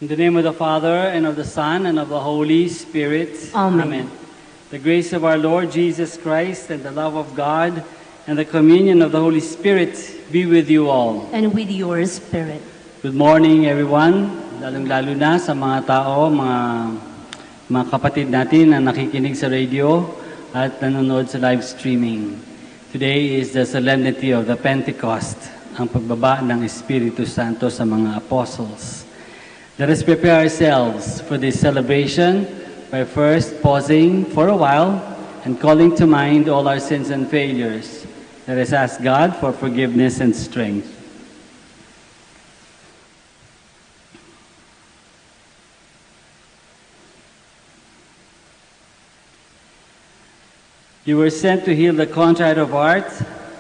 In the name of the Father, and of the Son, and of the Holy Spirit. Amen. The grace of our Lord Jesus Christ, and the love of God, and the communion of the Holy Spirit be with you all. And with your spirit. Good morning, everyone. Lalong-lalo na sa mga tao, mga kapatid natin na nakikinig sa radio at nanonood sa live streaming. Today is the solemnity of the Pentecost, ang pagbaba ng Espiritu Santo sa mga apostles. Let us prepare ourselves for this celebration by first pausing for a while and calling to mind all our sins and failures. Let us ask God for forgiveness and strength. You were sent to heal the contrite of heart.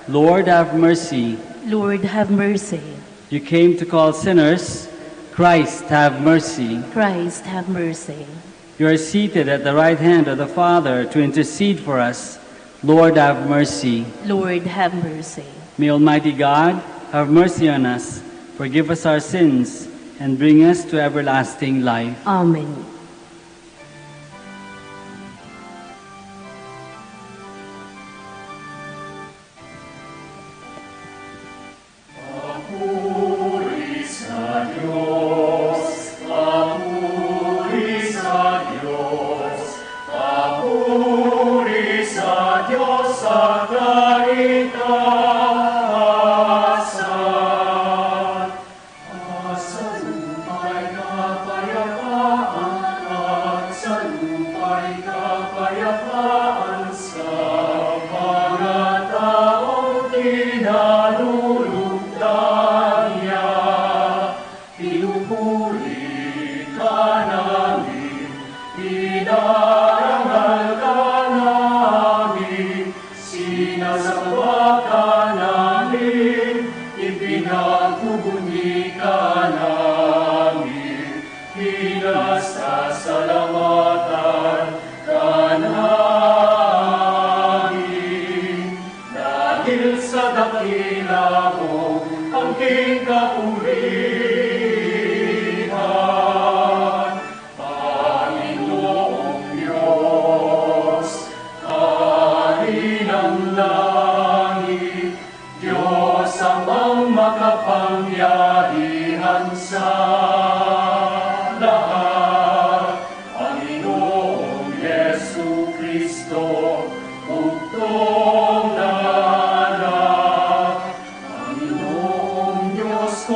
Lord, have mercy. Lord, have mercy. You came to call sinners. Christ, have mercy. Christ, have mercy. You are seated at the right hand of the Father to intercede for us. Lord, have mercy. Lord, have mercy. May Almighty God have mercy on us, forgive us our sins, and bring us to everlasting life. Amen.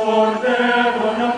Cordero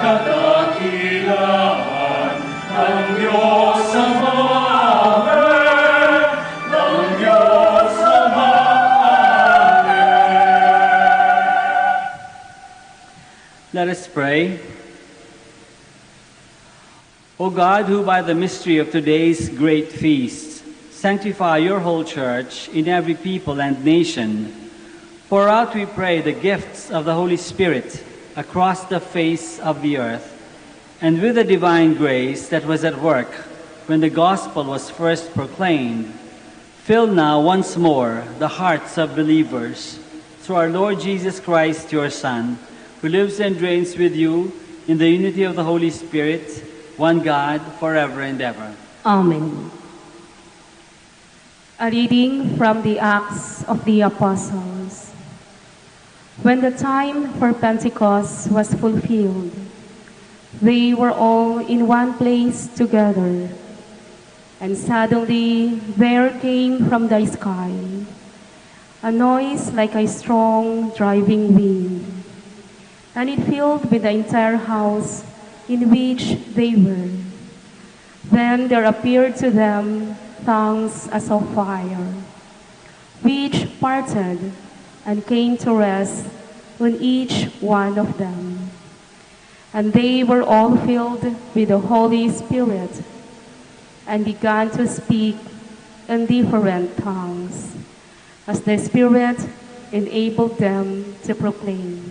kadakilaan ng Diyos Ama, ng Diyos Ama. Let us pray. O God, who by the mystery of today's great feast sanctify your whole church in every people and nation, pour out, we pray, the gifts of the Holy Spirit across the face of the earth, and with the divine grace that was at work when the gospel was first proclaimed, fill now once more the hearts of believers through our Lord Jesus Christ, your Son, who lives and reigns with you in the unity of the Holy Spirit, one God, forever and ever. Amen. A reading from the Acts of the Apostles. When the time for Pentecost was fulfilled, they were all in one place together, and suddenly there came from the sky a noise like a strong driving wind, and it filled with the entire house in which they were. Then there appeared to them tongues as of fire, which parted and came to rest on each one of them. And they were all filled with the Holy Spirit and began to speak in different tongues, as the Spirit enabled them to proclaim.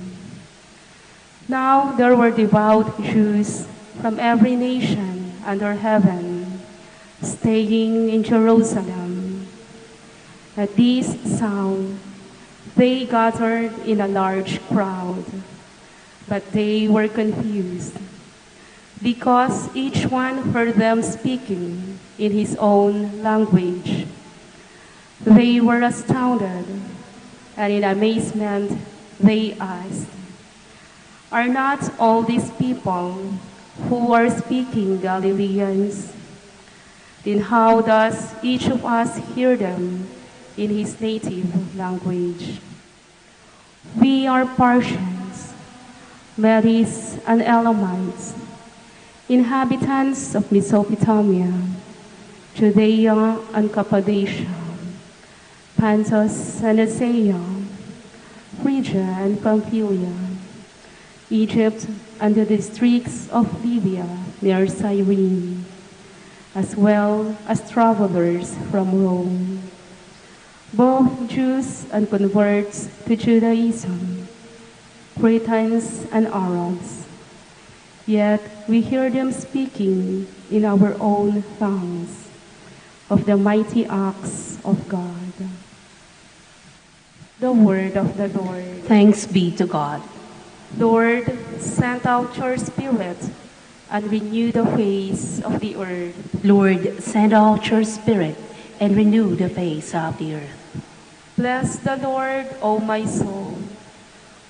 Now there were devout Jews from every nation under heaven, staying in Jerusalem. At this sound, they gathered in a large crowd, but they were confused, because each one heard them speaking in his own language. They were astounded, and in amazement they asked, "Are not all these people who are speaking Galileans? Then how does each of us hear them in his native language? We are Parthians, Medes and Elamites, inhabitants of Mesopotamia, Judea and Cappadocia, Pontus and Asia, Phrygia and Pamphylia, Egypt and the districts of Libya near Cyrene, as well as travelers from Rome, both Jews and converts to Judaism, Cretans and Arabs. Yet we hear them speaking in our own tongues of the mighty acts of God." The word of the Lord. Thanks be to God. Lord, send out your Spirit and renew the face of the earth. Lord, send out your Spirit and renew the face of the earth. Bless the Lord, O my soul.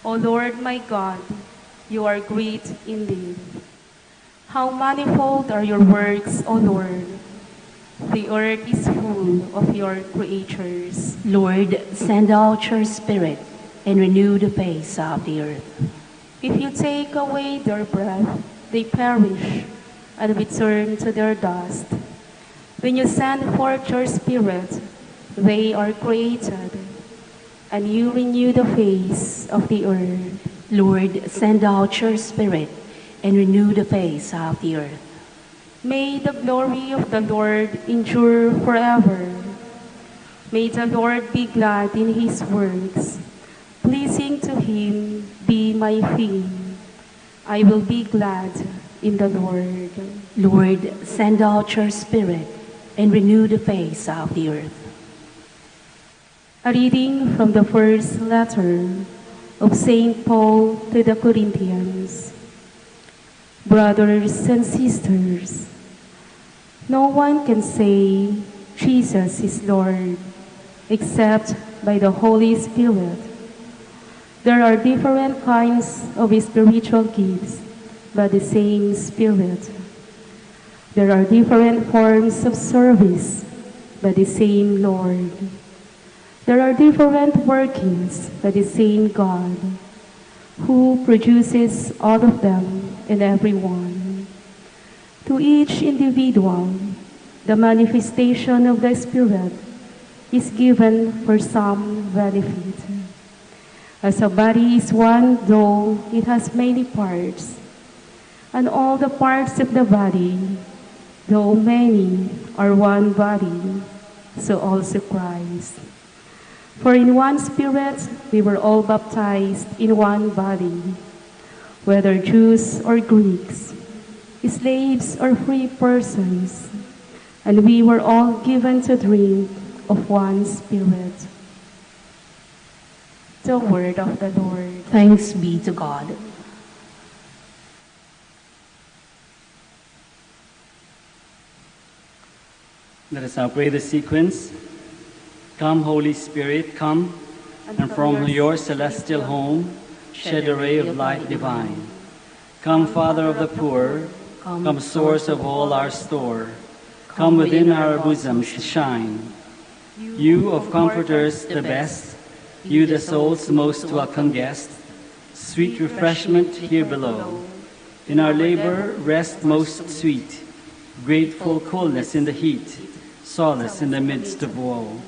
O Lord my God, you are great indeed. How manifold are your works, O Lord. The earth is full of your creatures. Lord, send out your Spirit and renew the face of the earth. If you take away their breath, they perish and return to their dust. When you send forth your Spirit, they are created, and you renew the face of the earth. Lord, send out your Spirit and renew the face of the earth. May the glory of the Lord endure forever. May the Lord be glad in his works. Pleasing to him be my theme. I will be glad in the Lord. Lord, send out your Spirit and renew the face of the earth. A reading from the first letter of St. Paul to the Corinthians. Brothers and sisters, no one can say Jesus is Lord except by the Holy Spirit. There are different kinds of spiritual gifts, but the same Spirit. There are different forms of service, but the same Lord. There are different workings, but the same God, who produces all of them in everyone. To each individual, the manifestation of the Spirit is given for some benefit. As a body is one, though it has many parts, and all the parts of the body, though many, are one body, so also Christ. For in one Spirit we were all baptized in one body, whether Jews or Greeks, slaves or free persons, and we were all given to drink of one Spirit. The word of the Lord. Thanks be to God. Let us now pray the sequence. Come, Holy Spirit, come, and from your celestial home, shed a ray of light divine. Come, Father of the poor, come, source of all our store. Come within our bosoms to shine. You of comforters the best, you the soul's most welcome guest, sweet refreshment here below. In our labor, rest most sweet, grateful coolness in the heat, solace in the midst of woe.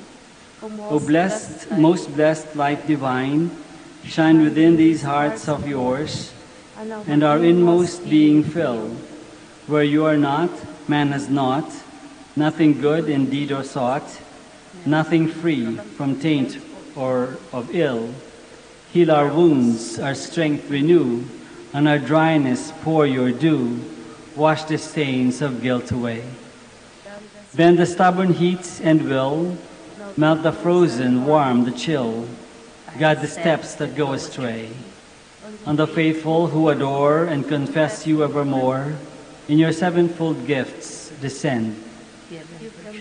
O blessed, most blessed light divine, shine within these hearts of yours, and our inmost being fill. Where you are not, man has not, nothing good in deed or sought, nothing free from taint or of ill. Heal our wounds, our strength renew, on our dryness pour your dew, wash the stains of guilt away. Bend the stubborn heat and will, melt the frozen, warm the chill, guide the steps that go astray. On the faithful who adore and confess you evermore, in your sevenfold gifts descend.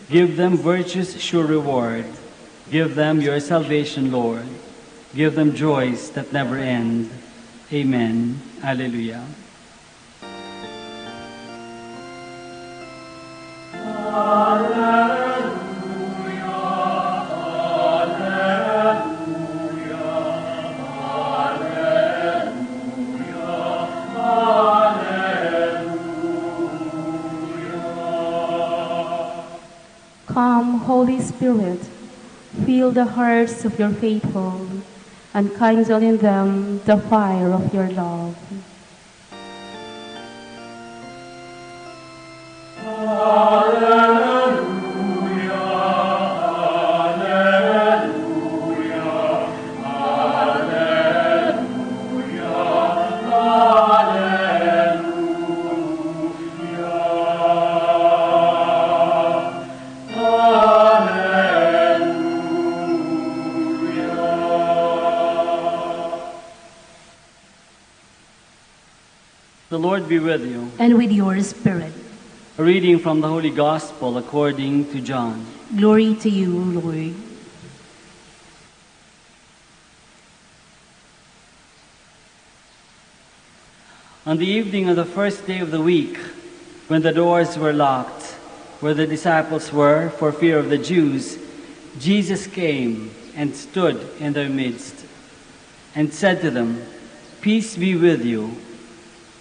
Give them virtue's sure reward. Give them your salvation, Lord. Give them joys that never end. Amen. Alleluia. Come, Holy Spirit, fill the hearts of your faithful, and kindle in them the fire of your love. The Lord be with you. And with your spirit. A reading from the Holy Gospel according to John. Glory to you, Lord. On the evening of the first day of the week, when the doors were locked, where the disciples were for fear of the Jews, Jesus came and stood in their midst and said to them, "Peace be with you."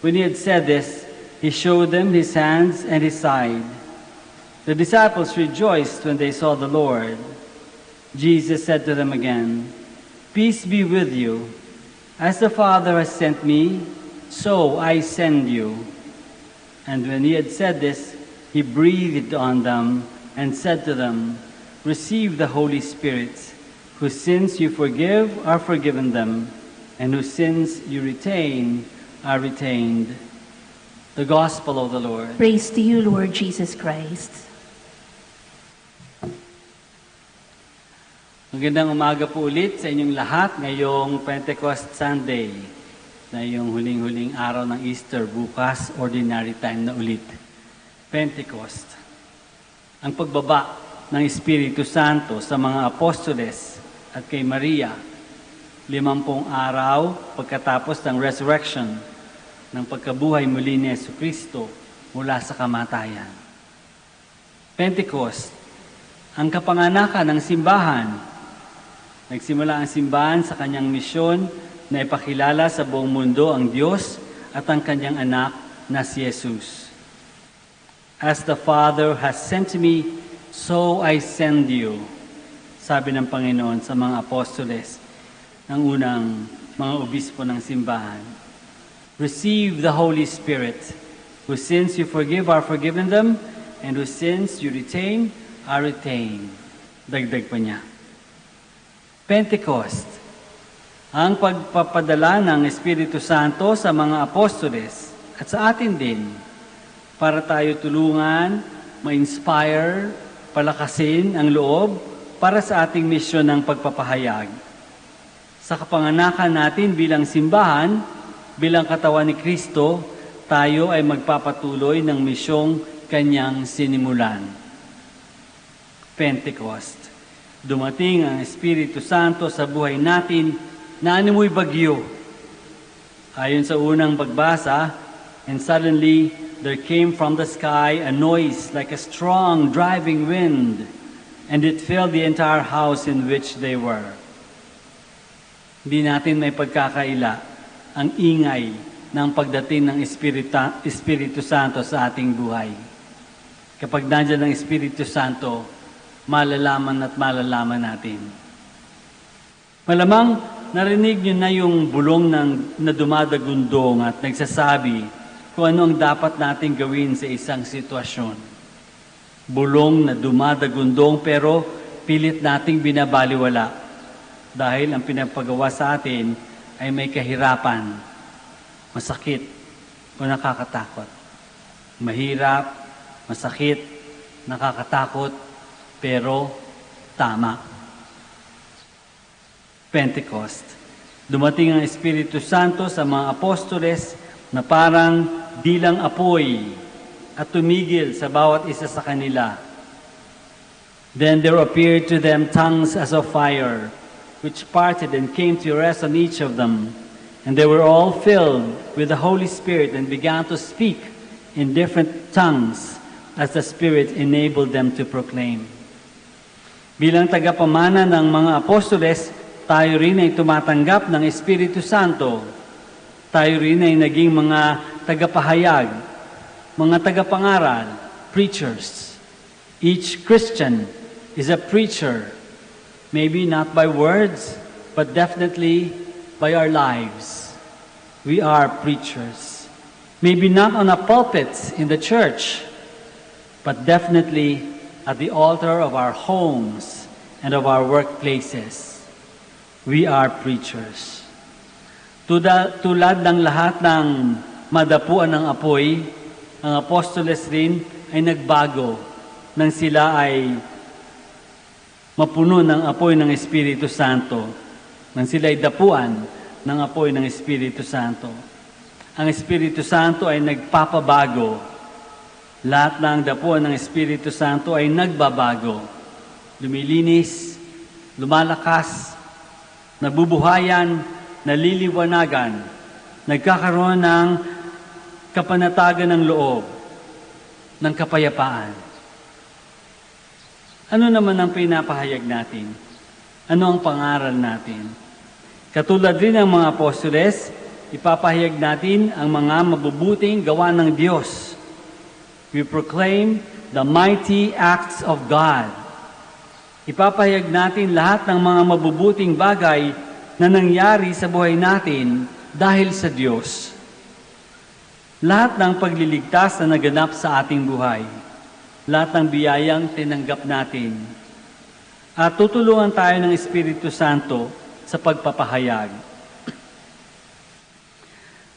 When he had said this, he showed them his hands and his side. The disciples rejoiced when they saw the Lord. Jesus said to them again, "Peace be with you. As the Father has sent me, so I send you." And when he had said this, he breathed on them and said to them, "Receive the Holy Spirit. Whose sins you forgive are forgiven them, and whose sins you retain are retained." The Gospel of the Lord. Praise to you, Lord Jesus Christ. Magandang umaga po ulit sa inyong lahat ngayong Pentecost Sunday, na yung huling-huling araw ng Easter, bukas, ordinary time na ulit. Pentecost. Ang pagbaba ng Espiritu Santo sa mga apostoles at kay Maria, 50 araw pagkatapos ng resurrection, ng pagkabuhay muli ni Jesucristo mula sa kamatayan. Pentecost, ang kapanganakan ng simbahan. Nagsimula ang simbahan sa kanyang misyon na ipakilala sa buong mundo ang Diyos at ang kanyang anak na si Jesus. As the Father has sent me, so I send you, sabi ng Panginoon sa mga apostoles ng unang mga obispo ng simbahan. Receive the Holy Spirit. Whose sins you forgive are forgiven them, and whose sins you retain are retained. Dagdag pa niya. Pentecost, ang pagpapadala ng Espiritu Santo sa mga apostoles at sa atin din para tayo tulungan, ma-inspire, palakasin ang loob para sa ating misyon ng pagpapahayag. Sa kapanganakan natin bilang simbahan, bilang katawan ni Kristo, tayo ay magpapatuloy ng misyong kanyang sinimulan. Pentecost. Dumating ang Espiritu Santo sa buhay natin na animoy bagyo. Ayon sa unang pagbasa, and suddenly there came from the sky a noise like a strong driving wind, and it filled the entire house in which they were. Hindi natin may pagkakaila ang ingay ng pagdating ng Espiritu Santo sa ating buhay. Kapag nandiyan ang Espiritu Santo, malalaman at malalaman natin. Malamang narinig niyo na yung bulong na dumadagundong at nagsasabi kung ano ang dapat nating gawin sa isang sitwasyon. Bulong na dumadagundong pero pilit nating binabaliwala dahil ang pinapagawa sa atin ay may kahirapan, masakit o nakakatakot. Mahirap, masakit, nakakatakot, pero tama. Pentecost. Dumating ang Espiritu Santo sa mga apostoles na parang dilang apoy at tumigil sa bawat isa sa kanila. Then there appeared to them tongues as of fire, which parted and came to rest on each of them. And they were all filled with the Holy Spirit and began to speak in different tongues as the Spirit enabled them to proclaim. Bilang tagapamana ng mga apostoles, tayo rin ay tumatanggap ng Espiritu Santo. Tayo rin ay naging mga tagapahayag, mga tagapangaral, preachers. Each Christian is a preacher, maybe not by words, but definitely by our lives. We are preachers. Maybe not on a pulpit in the church, but definitely at the altar of our homes and of our workplaces. We are preachers. Tulad ng lahat ng madapuan ng apoy, ang apostoles rin ay nagbago nang sila ay mapuno ng apoy ng Espiritu Santo. Nang sila ay dapuan ng apoy ng Espiritu Santo. Ang Espiritu Santo ay nagpapabago. Lahat ng dapuan ng Espiritu Santo ay nagbabago. Lumilinis, lumalakas, nabubuhayan, naliliwanagan, nagkakaroon ng kapanatagan ng loob, ng kapayapaan. Ano naman ang pinapahayag natin? Ano ang pangaral natin? Katulad rin ng mga apostoles, ipapahayag natin ang mga mabubuting gawa ng Diyos. We proclaim the mighty acts of God. Ipapahayag natin lahat ng mga mabubuting bagay na nangyari sa buhay natin dahil sa Diyos. Lahat ng pagliligtas na naganap sa ating buhay. Lahat ng biyayang tinanggap natin. At tutulungan tayo ng Espiritu Santo sa pagpapahayag.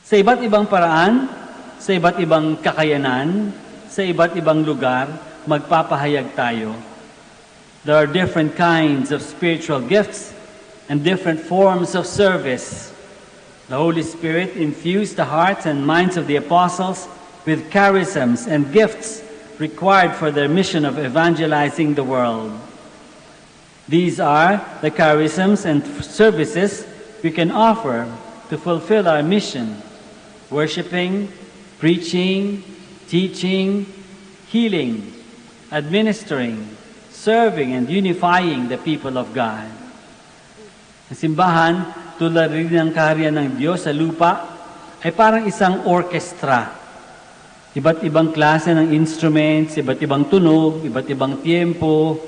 Sa iba't ibang paraan, sa iba't ibang kakayanan, sa iba't ibang lugar, magpapahayag tayo. There are different kinds of spiritual gifts and different forms of service. The Holy Spirit infused the hearts and minds of the apostles with charisms and gifts required for their mission of evangelizing the world. These are the charisms and services we can offer to fulfill our mission: worshiping, preaching, teaching, healing, administering, serving, and unifying the people of God. Ang simbahan tulad rin ng kaharian ng Diyos sa lupa, ay parang isang orkestra. Iba't ibang klase ng instruments, iba't ibang tunog, iba't ibang tiempo,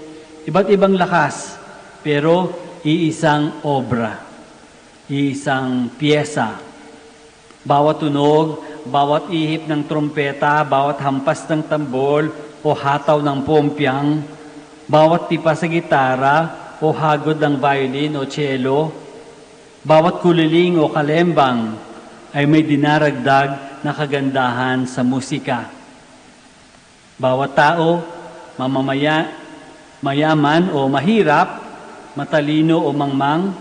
iba't ibang lakas, pero iisang obra, iisang piyesa. Bawat tunog, bawat ihip ng trompeta, bawat hampas ng tambol o hataw ng pompyang, bawat tipa sa gitara o hagod ng violin o cello, bawat kuliling o kalembang ay may dinaragdag na kagandahan sa musika. Bawat tao, mayaman o mahirap, matalino o mangmang,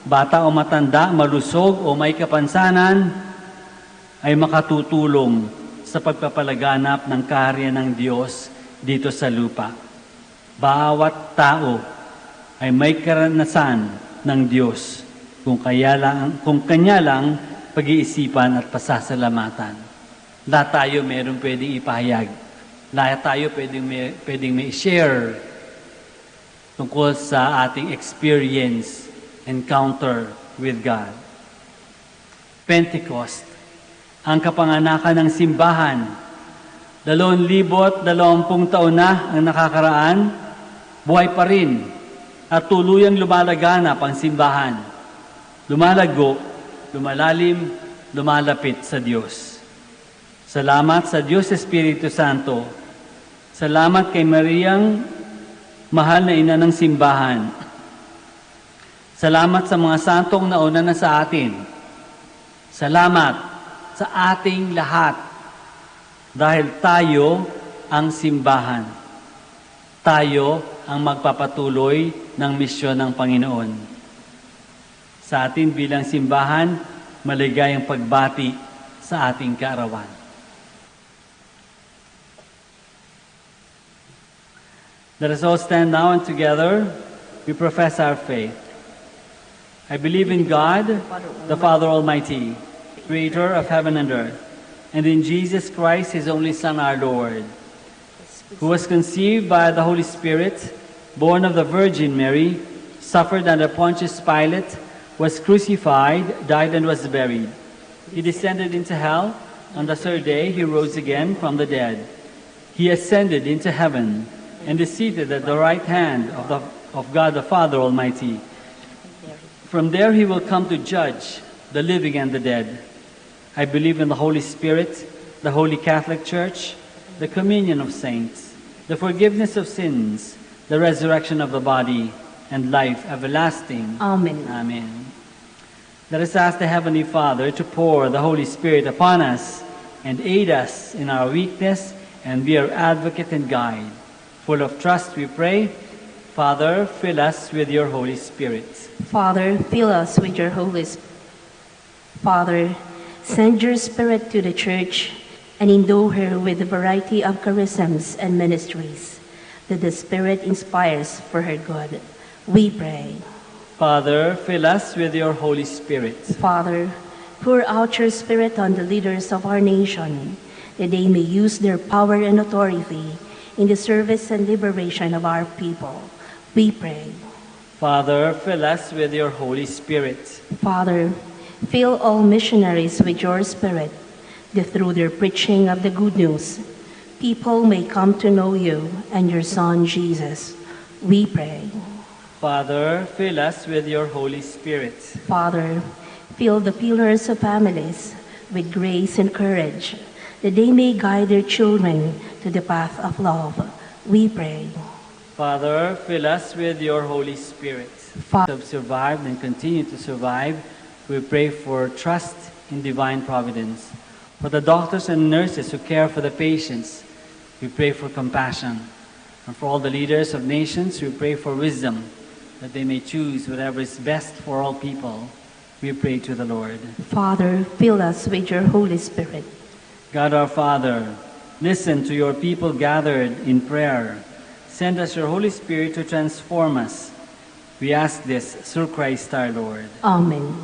bata o matanda, malusog o may kapansanan, ay makatutulong sa pagpapalaganap ng kaharian ng Diyos dito sa lupa. Bawat tao ay may karanasan ng Diyos kung Kanya lang pag-iisipan at pasasalamatan. Lahat tayo mayroong pwedeng ipahayag. Lahat tayo pwedeng may share tungkol sa ating experience, encounter with God. Pentecost, ang kapanganakan ng simbahan. 2,020 taon na ang nakakaraan, buhay pa rin at tuluyang lumalaganap ang simbahan. Lumalago, lumalalim, lumalapit sa Diyos. Salamat sa Diyos Espiritu Santo. Salamat kay Mariang, mahal na ina ng simbahan. Salamat sa mga santong nauna na sa atin. Salamat sa ating lahat dahil tayo ang simbahan. Tayo ang magpapatuloy ng misyon ng Panginoon. Sa atin bilang simbahan, maligayang pagbati sa ating kaarawan. Let us all stand now and together we profess our faith. I believe in God, the Father Almighty, creator of heaven and earth, and in Jesus Christ, his only Son, our Lord, who was conceived by the Holy Spirit, born of the Virgin Mary, suffered under Pontius Pilate, was crucified, died, and was buried. He descended into hell. On the third day, he rose again from the dead. He ascended into heaven and is seated at the right hand of God the Father Almighty. From there, he will come to judge the living and the dead. I believe in the Holy Spirit, the Holy Catholic Church, the communion of saints, the forgiveness of sins, the resurrection of the body, and life everlasting. Amen. Amen. Let us ask the Heavenly Father to pour the Holy Spirit upon us and aid us in our weakness and be our advocate and guide. Full of trust, we pray, Father, fill us with your Holy Spirit. Father, fill us with your Holy Spirit. Father, send your Spirit to the Church and endow her with a variety of charisms and ministries that the Spirit inspires for her good. We pray. Father, fill us with your Holy Spirit. Father, pour out your Spirit on the leaders of our nation, that they may use their power and authority in the service and liberation of our people. We pray. Father, fill us with your Holy Spirit. Father, fill all missionaries with your Spirit, that through their preaching of the good news, people may come to know you and your Son, Jesus. We pray. Father, fill us with your Holy Spirit. Father, fill the pillars of families with grace and courage, that they may guide their children to the path of love. We pray. Father, fill us with your Holy Spirit. Have survived and continue to survive. We pray for trust in divine providence. For the doctors and nurses who care for the patients, we pray for compassion. And for all the leaders of nations, we pray for wisdom, that they may choose whatever is best for all people. We pray to the Lord. Father, fill us with your Holy Spirit. God our Father, listen to your people gathered in prayer. Send us your Holy Spirit to transform us. We ask this through Christ our Lord. Amen.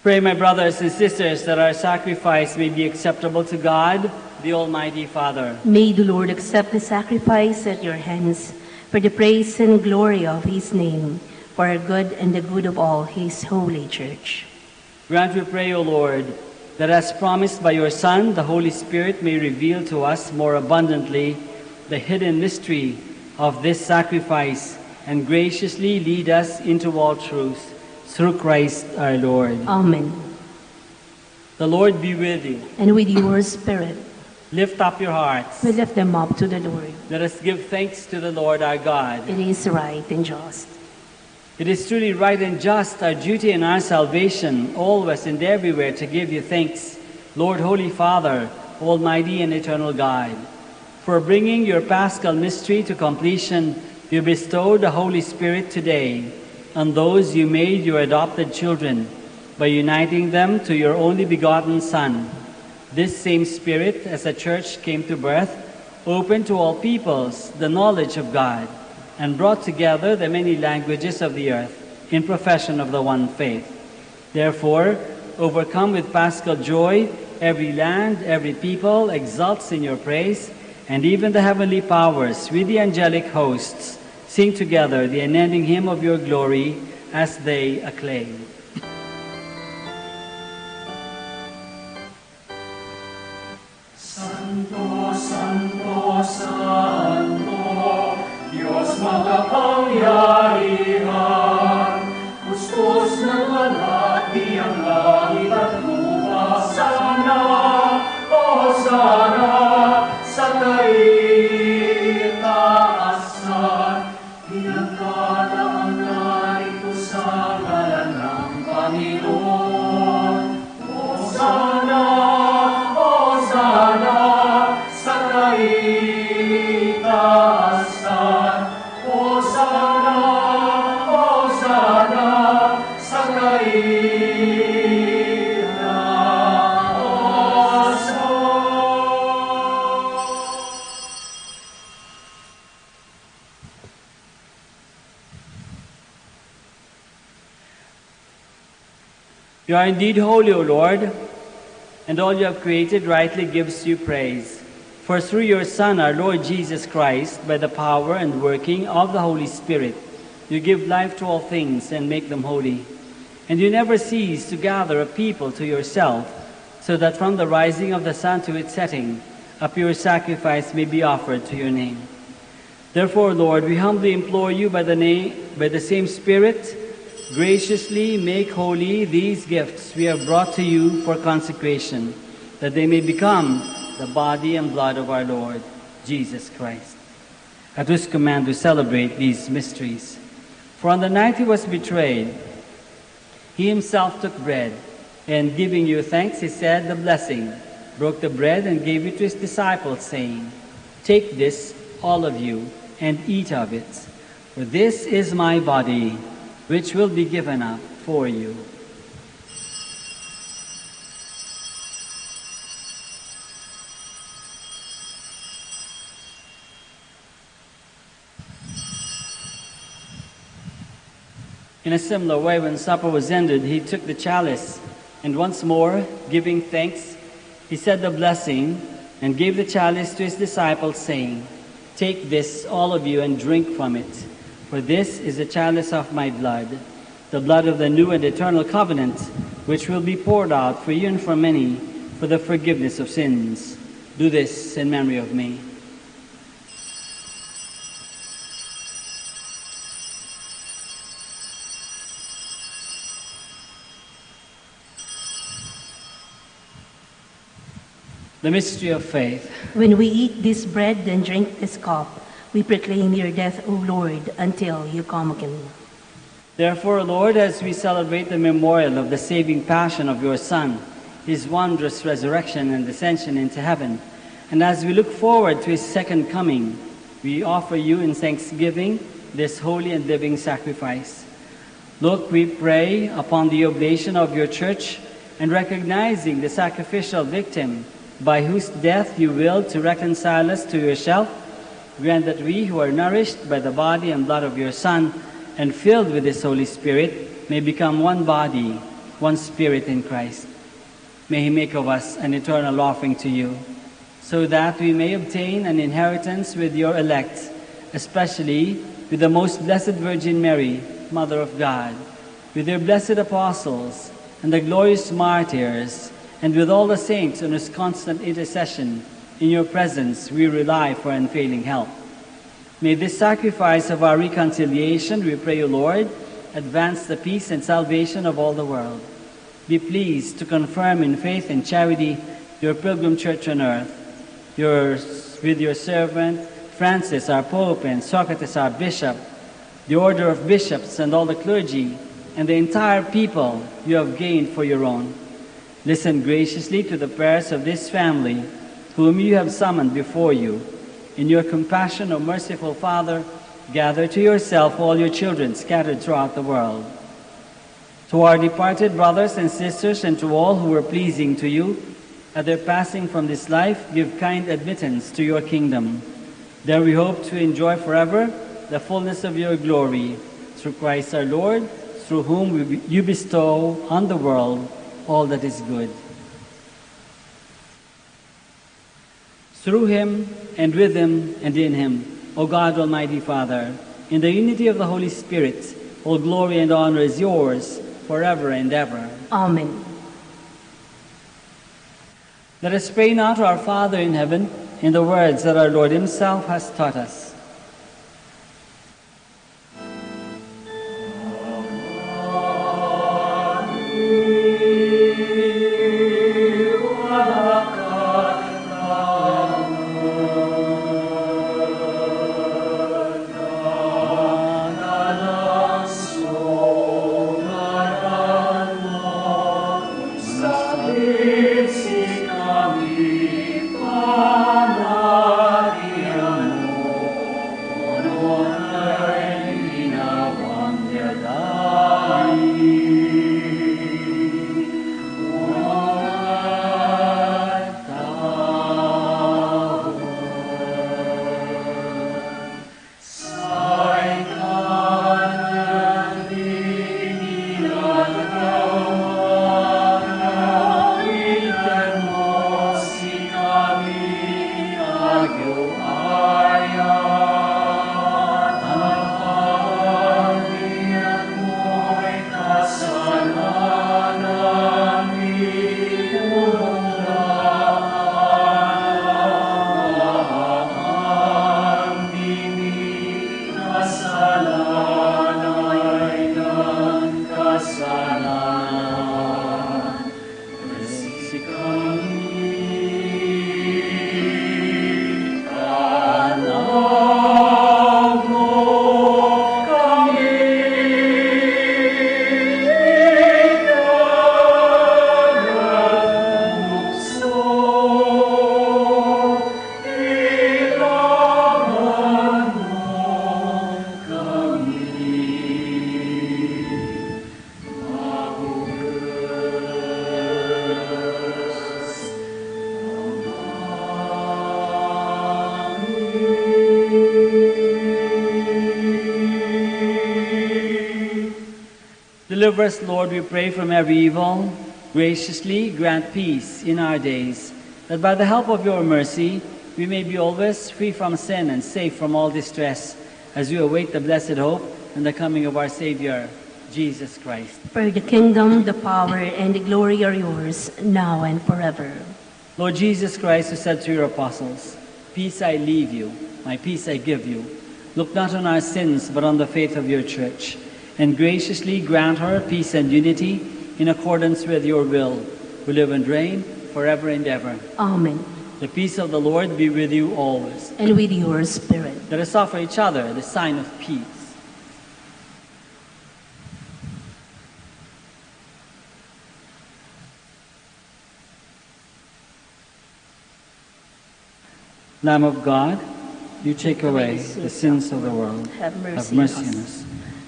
Pray, my brothers and sisters, that our sacrifice may be acceptable to God, the Almighty Father. May the Lord accept the sacrifice at your hands for the praise and glory of his name, for our good and the good of all his holy church. Grant, we pray, O Lord, that as promised by your Son, the Holy Spirit may reveal to us more abundantly the hidden mystery of this sacrifice and graciously lead us into all truth. Through Christ our Lord. Amen. The Lord be with you. And with your spirit, Lift up your hearts. we lift them up to the Lord. Let us give thanks to the Lord our God. It is right and just. It is truly right and just, our duty and our salvation, always and everywhere to give you thanks, Lord, Holy Father, Almighty and eternal God. For bringing your Paschal mystery to completion, you bestowed the Holy Spirit today on those you made your adopted children by uniting them to your only begotten Son. This same Spirit, as the Church came to birth, opened to all peoples the knowledge of God and brought together the many languages of the earth in profession of the one faith. Therefore, overcome with paschal joy, every land, every people exults in your praise, and even the heavenly powers with the angelic hosts sing together the unending hymn of your glory as they acclaim. Santo, Santo, Santo, Diyos makapangyarihan, kuskus ng alati ang langit at lupa. Sana, o sana, sa kaitaasan, pinagkalaan narito sa ngalan ng Panginoon. O sana, sa kaitaasan. O sana, sa You are indeed holy, O Lord, and all you have created rightly gives you praise. For through your Son, our Lord Jesus Christ, by the power and working of the Holy Spirit, you give life to all things and make them holy. And you never cease to gather a people to yourself, so that from the rising of the sun to its setting, a pure sacrifice may be offered to your name. Therefore, Lord, we humbly implore you by the same Spirit, graciously make holy these gifts we have brought to you for consecration, that they may become the body and blood of our Lord Jesus Christ, at whose command we celebrate these mysteries. For on the night he was betrayed, he himself took bread, and giving you thanks, he said the blessing, broke the bread, and gave it to his disciples, saying, "Take this, all of you, and eat of it, for this is my body, which will be given up for you." In a similar way, when supper was ended, he took the chalice, and once more, giving thanks, he said the blessing, and gave the chalice to his disciples, saying, "Take this, all of you, and drink from it. For this is the chalice of my blood, the blood of the new and eternal covenant, which will be poured out for you and for many for the forgiveness of sins. Do this in memory of me." The mystery of faith. When we eat this bread and drink this cup, we proclaim your death, O Lord, until you come again. Therefore, Lord, as we celebrate the memorial of the saving passion of your Son, his wondrous resurrection and ascension into heaven, and as we look forward to his second coming, we offer you in thanksgiving this holy and living sacrifice. Look, we pray, upon the oblation of your church, and recognizing the sacrificial victim by whose death you willed to reconcile us to yourself, grant that we who are nourished by the body and blood of your Son and filled with his Holy Spirit may become one body one spirit in Christ. May he make of us an eternal offering to you, so that we may obtain an inheritance with your elect, especially with the most blessed Virgin Mary, Mother of God, with your blessed apostles and the glorious martyrs, and with all the saints on whose constant intercession in your presence we rely for unfailing help. May this sacrifice of our reconciliation, we pray you, Lord, advance the peace and salvation of all the world. Be pleased to confirm in faith and charity your pilgrim church on earth, with your servant Francis, our Pope, and Socrates, our Bishop, the order of bishops and all the clergy, and the entire people you have gained for your own. Listen graciously to the prayers of this family, whom you have summoned before you. In your compassion, O merciful Father, gather to yourself all your children scattered throughout the world. To our departed brothers and sisters, and to all who were pleasing to you, at their passing from this life, give kind admittance to your kingdom. There we hope to enjoy forever the fullness of your glory, through Christ our Lord, through whom you bestow on the world all that is good. Through him, and with him, and in him, O God, Almighty Father, in the unity of the Holy Spirit, all glory and honor is yours forever and ever. Amen. Let us pray now to our Father in heaven in the words that our Lord himself has taught us. Deliver us, Lord, we pray, from every evil. Graciously grant peace in our days, that by the help of your mercy we may be always free from sin and safe from all distress, as we await the blessed hope and the coming of our Savior, Jesus Christ. For the kingdom, the power, and the glory are yours, now and forever. Lord Jesus Christ, who said to your apostles, "Peace I leave you, my peace I give you," look not on our sins, but on the faith of your church, and graciously grant her peace and unity in accordance with your will, who live and reign forever and ever. Amen. The peace of the Lord be with you always. And with your spirit. Let us offer each other the sign of peace. Lamb of God, you take away the sins of the world. Have Have mercy mercy on on us. us.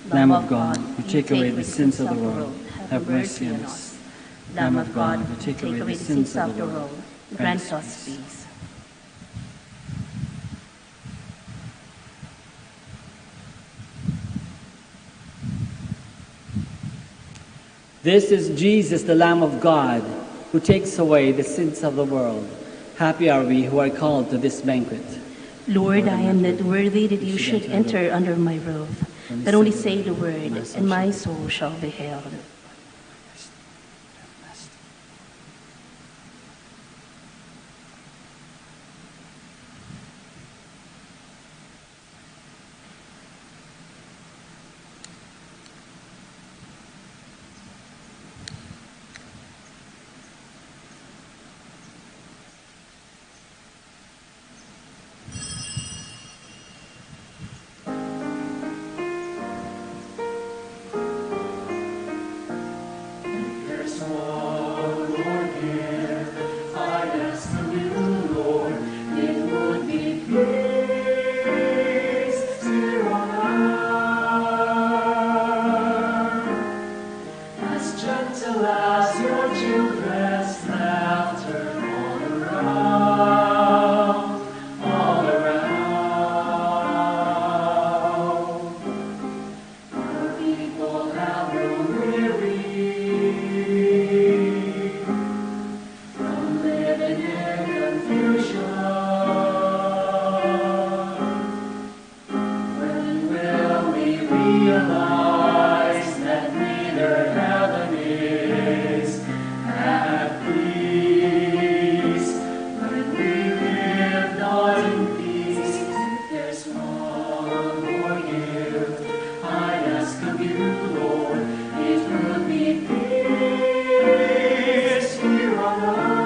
Lamb of God, you take away the sins of the world. Have mercy on us. Lamb of God, you take away the sins of the world. Grant us peace. This is Jesus, the Lamb of God, who takes away the sins of the world. Happy are we who are called to this banquet. Lord, I am not worthy that you should enter under my roof, but only say the word, and my soul shall be healed. There's one more gift I ask of you, Lord. It would be peace here on earth, as gentle as your children's laughter all around, all around. Your people have grown weary from living in confusion. When will we realize that neither heaven is at peace? When we live not in peace, there's one more gift I ask of you, Lord. It will be peace here on earth,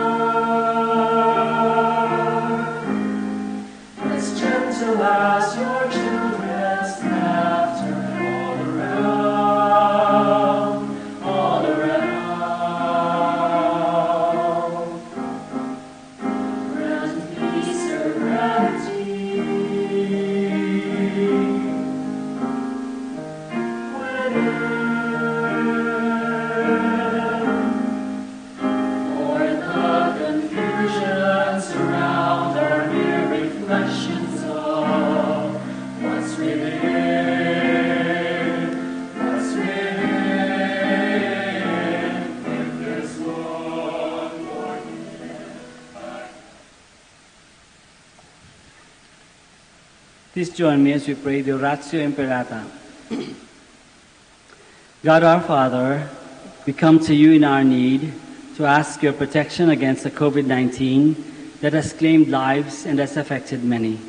as gentle as your children's laughter all around, all around. Grant peace, serenity, for the confusion surround our mere reflections of what's within, what's within. If there's one more Please join me as we pray the Oratio Imperata. God our Father, we come to you in our need to ask your protection against the COVID-19 that has claimed lives and has affected many.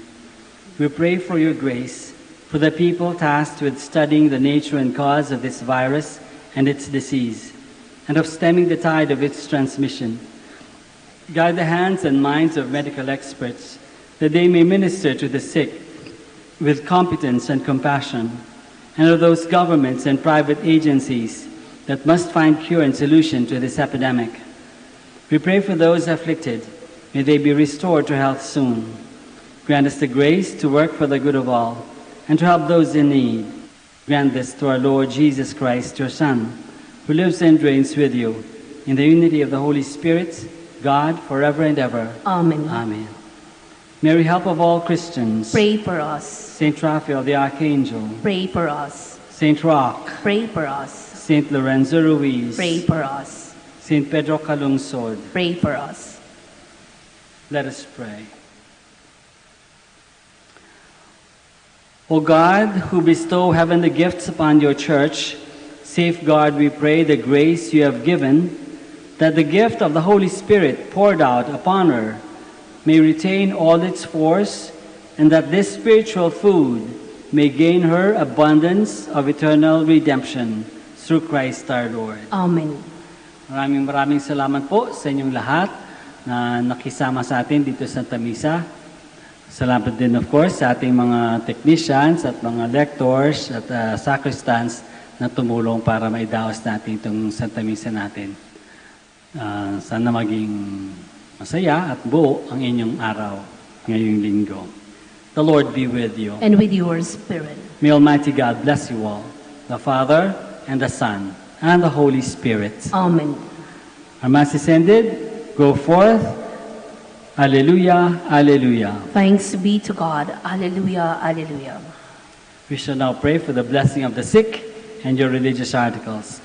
We pray for your grace for the people tasked with studying the nature and cause of this virus and its disease, and of stemming the tide of its transmission. Guide the hands and minds of medical experts that they may minister to the sick with competence and compassion, and of those governments and private agencies that must find cure and solution to this epidemic. We pray for those afflicted. May they be restored to health soon. Grant us the grace to work for the good of all and to help those in need. Grant this to our Lord Jesus Christ, your Son, who lives and reigns with you in the unity of the Holy Spirit, God, forever and ever. Amen. Amen. Mary, help of all Christians. Pray for us. Saint Raphael the Archangel. Pray for us. Saint Roch. Pray for us. Saint Lorenzo Ruiz. Pray for us. Saint Pedro Calungsod. Pray for us. Let us pray. O God, who bestow heavenly gifts upon your church, safeguard, we pray, the grace you have given, that the gift of the Holy Spirit poured out upon her may retain all its force, and that this spiritual food may gain her abundance of eternal redemption through Christ our Lord. Amen. Maraming salamat po sa inyong lahat na nakisama sa atin dito sa Santa Misa. Salamat din, of course, sa ating mga technicians at mga lectors at sacristans na tumulong para maidaos natin itong Santa Misa natin. Sana maging masaya at buo ang inyong araw ngayong linggo. The Lord be with you. And with your spirit. May Almighty God bless you all, the Father and the Son and the Holy Spirit. Amen. Our Mass is ended. Go forth. Alleluia, alleluia. Thanks be to God. Alleluia, alleluia. We shall now pray for the blessing of the sick and your religious articles.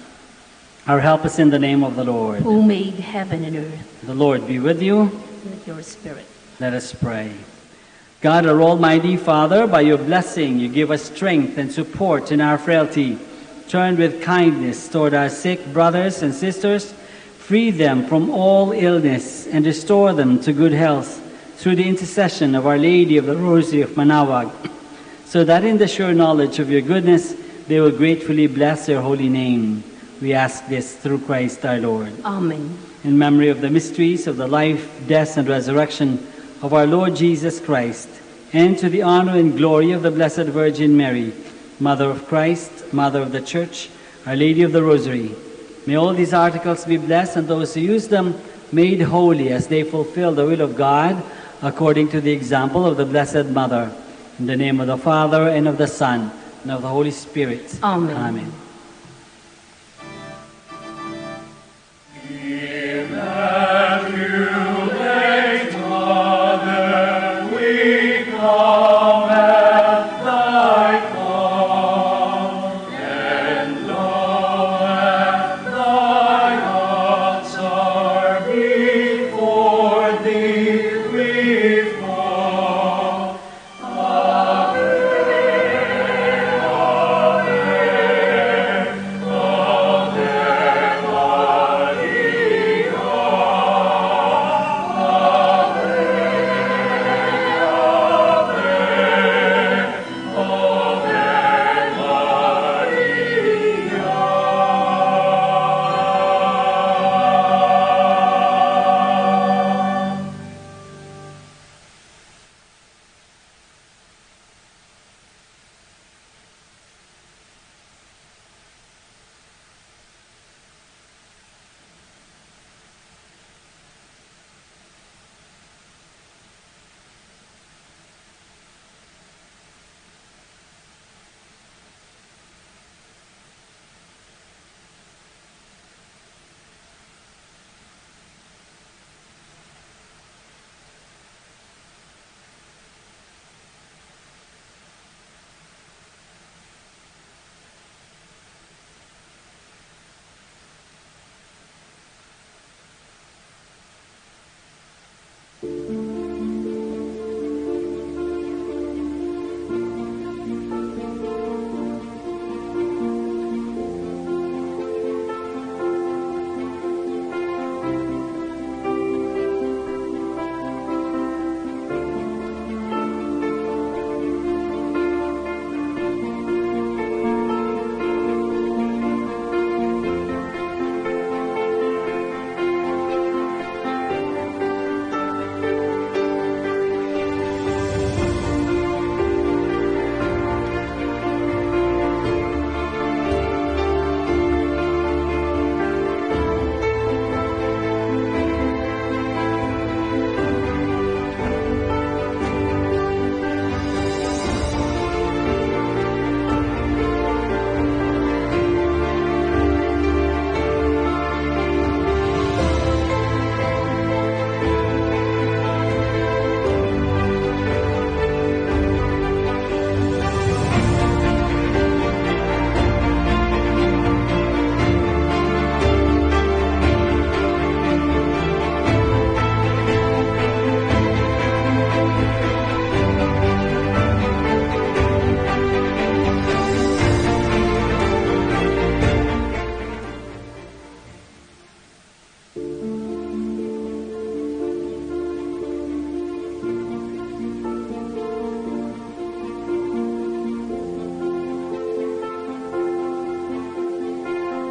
Our help is in the name of the Lord. who made heaven and earth. The Lord be with you. With your spirit. Let us pray. God, our Almighty Father, by your blessing, you give us strength and support in our frailty. Turn with kindness toward our sick brothers and sisters. Free them from all illness and restore them to good health through the intercession of Our Lady of the Rosary of Manaoag, so that in the sure knowledge of your goodness, they will gratefully bless your holy name. We ask this through Christ our Lord. Amen. In memory of the mysteries of the life, death, and resurrection of our Lord Jesus Christ, and to the honor and glory of the Blessed Virgin Mary, Mother of Christ, Mother of the Church, Our Lady of the Rosary, may all these articles be blessed and those who use them made holy as they fulfill the will of God according to the example of the Blessed Mother. In the name of the Father, and of the Son, and of the Holy Spirit. Amen. Amen.